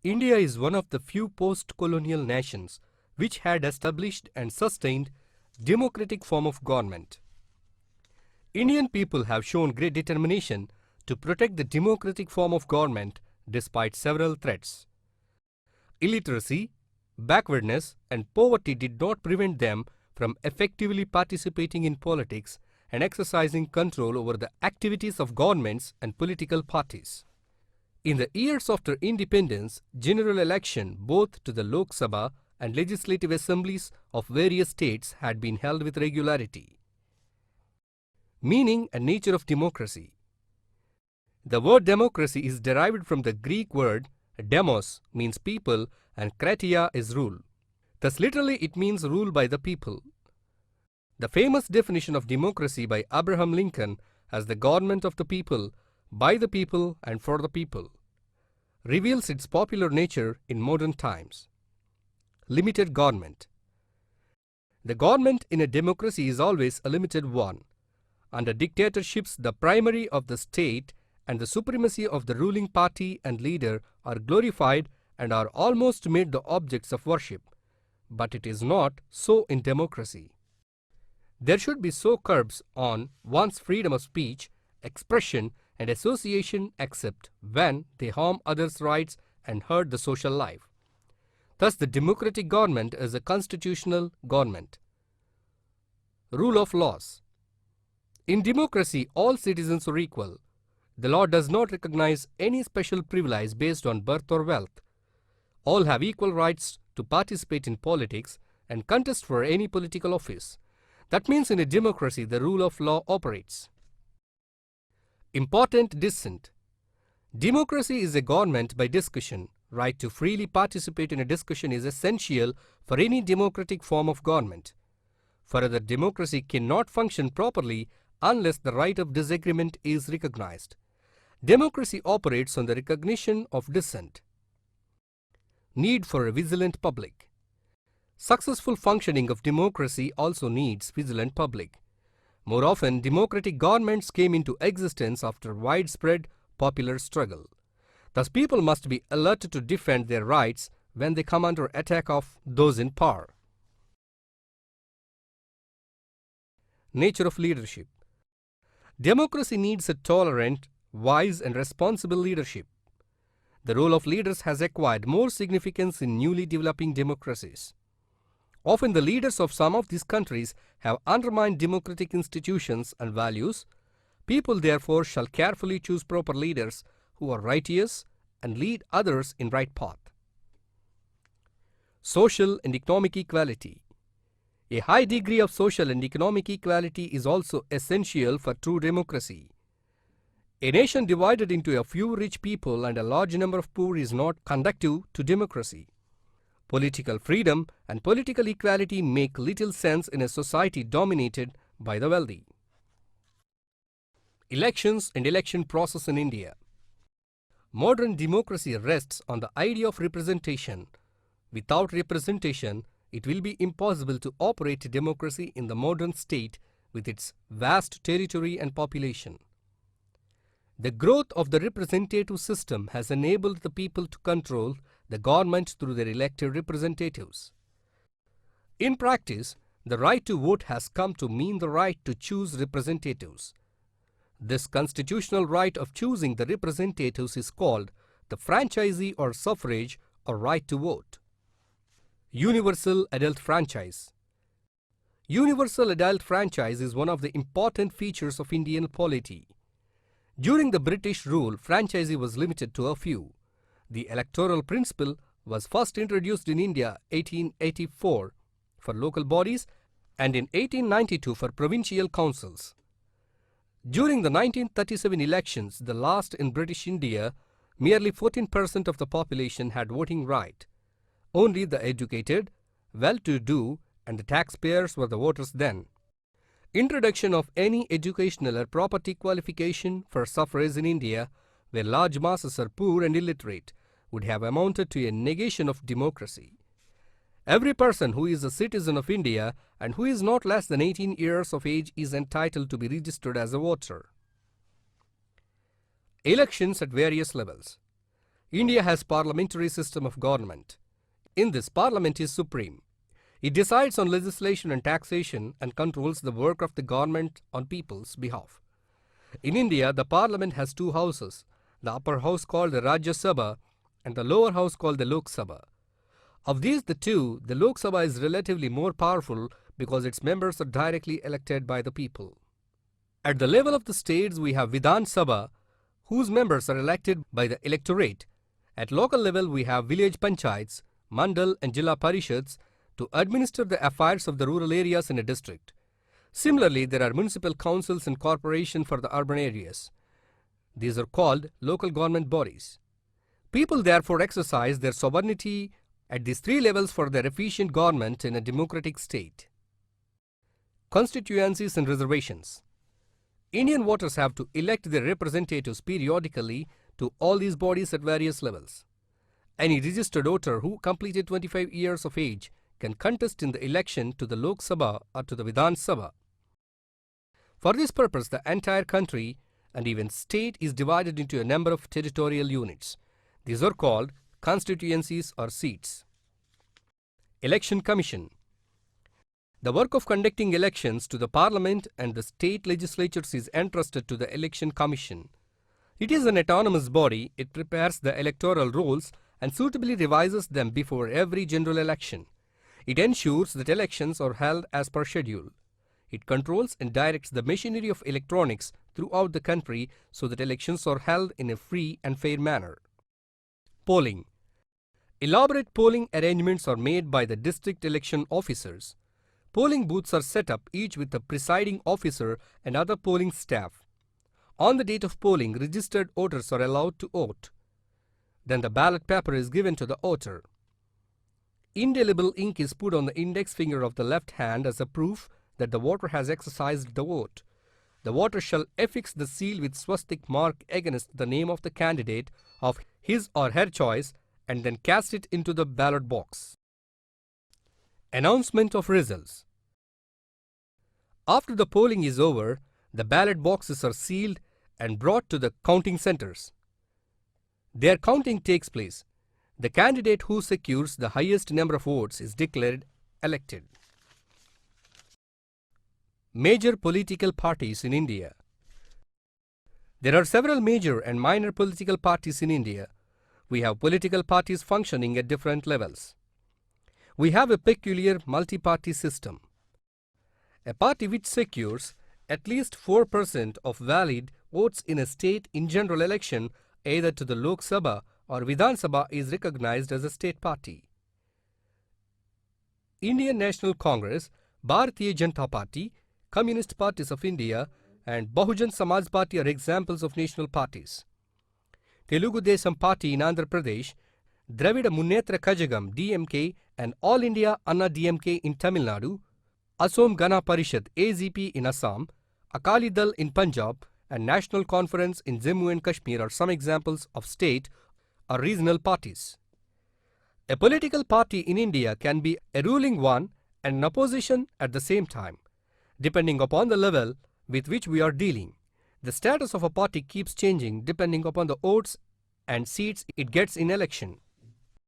India is one of the few post-colonial nations which had established and sustained democratic form of government. Indian people have shown great determination to protect the democratic form of government despite several threats. Illiteracy, backwardness and poverty did not prevent them from effectively participating in politics and exercising control over the activities of governments and political parties. In the years after independence, general election both to the Lok Sabha and legislative assemblies of various states had been held with regularity. Meaning and nature of democracy. The word democracy is derived from the Greek word demos, means people, and kratia is rule. Thus literally it means rule by the people. The famous definition of democracy by Abraham Lincoln as the government of the people, by the people and for the people reveals its popular nature in modern times. Limited government. The government in a democracy is always a limited one. Under dictatorships, the primary of the state and the supremacy of the ruling party and leader are glorified and are almost made the objects of worship. But it is not so in democracy. There should be so curbs on one's freedom of speech, expression and association except when they harm others' rights and hurt the social life. Thus the democratic government is a constitutional government. Rule of laws. In democracy, all citizens are equal. The law does not recognize any special privilege based on birth or wealth. All have equal rights to participate in politics and contest for any political office. That means in a democracy, the rule of law operates. Important dissent. Democracy is a government by discussion. Right to freely participate in a discussion is essential for any democratic form of government. Further, democracy cannot function properly unless the right of disagreement is recognized. Democracy operates on the recognition of dissent. Need for a vigilant public. Successful functioning of democracy also needs vigilant public. More often, democratic governments came into existence after widespread popular struggle. Thus, people must be alert to defend their rights when they come under attack of those in power. Nature of leadership. Democracy needs a tolerant, wise and responsible leadership. The role of leaders has acquired more significance in newly developing democracies. Often the leaders of some of these countries have undermined democratic institutions and values. People therefore shall carefully choose proper leaders who are righteous and lead others in right path. Social and economic equality. A high degree of social and economic equality is also essential for true democracy. A nation divided into a few rich people and a large number of poor is not conducive to democracy. Political freedom and political equality make little sense in a society dominated by the wealthy. Elections and election process in India. Modern democracy rests on the idea of representation. Without representation, it will be impossible to operate democracy in the modern state with its vast territory and population. The growth of the representative system has enabled the people to control the government through their elected representatives. In practice, the right to vote has come to mean the right to choose representatives. This constitutional right of choosing the representatives is called the franchisee or suffrage or right to vote. Universal adult franchise. Universal adult franchise is one of the important features of Indian polity. During the British rule, franchisee was limited to a few. The electoral principle was first introduced in India 1884 for local bodies and in 1892 for provincial councils. During the 1937 elections, the last in British India, merely 14% of the population had voting right. Only the educated, well-to-do and the taxpayers were the voters then. Introduction of any educational or property qualification for suffrage in India, where large masses are poor and illiterate, would have amounted to a negation of democracy. Every person who is a citizen of India and who is not less than 18 years of age is entitled to be registered as a voter. Elections at various levels. India has parliamentary system of government. In this, Parliament is supreme. It decides on legislation and taxation and controls the work of the government on people's behalf. In India, the Parliament has two houses, the upper house called the Rajya Sabha and the lower house called the Lok Sabha. Of these the two, the Lok Sabha is relatively more powerful because its members are directly elected by the people. At the level of the states, we have Vidhan Sabha, whose members are elected by the electorate. At local level, we have village panchayats, mandal and jilla parishads to administer the affairs of the rural areas in a district. Similarly, there are municipal councils and corporations for the urban areas. These are called local government bodies. People therefore exercise their sovereignty at these three levels for their efficient government in a democratic state. Constituencies and reservations. Indian voters have to elect their representatives periodically to all these bodies at various levels. Any registered voter who completed 25 years of age can contest in the election to the Lok Sabha or to the Vidhan Sabha. For this purpose, the entire country and even state is divided into a number of territorial units. These are called constituencies or seats. Election Commission. The work of conducting elections to the Parliament and the state legislatures is entrusted to the Election Commission. It is an autonomous body. It prepares the electoral rolls and suitably revises them before every general election. It ensures that elections are held as per schedule. It controls and directs the machinery of electronics throughout the country so that elections are held in a free and fair manner. Polling. Elaborate polling arrangements are made by the district election officers. Polling booths are set up, each with a presiding officer and other polling staff. On the date of polling, registered voters are allowed to vote. Then the ballot paper is given to the voter. Indelible ink is put on the index finger of the left hand as a proof that the voter has exercised the vote. The voter shall affix the seal with swastik mark against the name of the candidate of his or her choice and then cast it into the ballot box. Announcement of results. After the polling is over, the ballot boxes are sealed and brought to the counting centers. Their counting takes place. The candidate who secures the highest number of votes is declared elected. Major political parties in India. There are several major and minor political parties in India. We have political parties functioning at different levels. We have a peculiar multi-party system. A party which secures at least 4% of valid votes in a state in general election, either to the Lok Sabha or Vidhan Sabha, is recognized as a state party. Indian National Congress, Bharatiya Janata Party, Communist Parties of India and Bahujan Samaj Party are examples of national parties. Telugu Desam Party in Andhra Pradesh, Dravida Munnetra Kazhagam DMK and All India Anna DMK in Tamil Nadu, Assam Gana Parishad AZP in Assam, Akali Dal in Punjab and National Conference in Jammu and Kashmir are some examples of state or regional parties. A political party in India can be a ruling one and an opposition at the same time, depending upon the level with which we are dealing. The status of a party keeps changing depending upon the votes and seats it gets in election.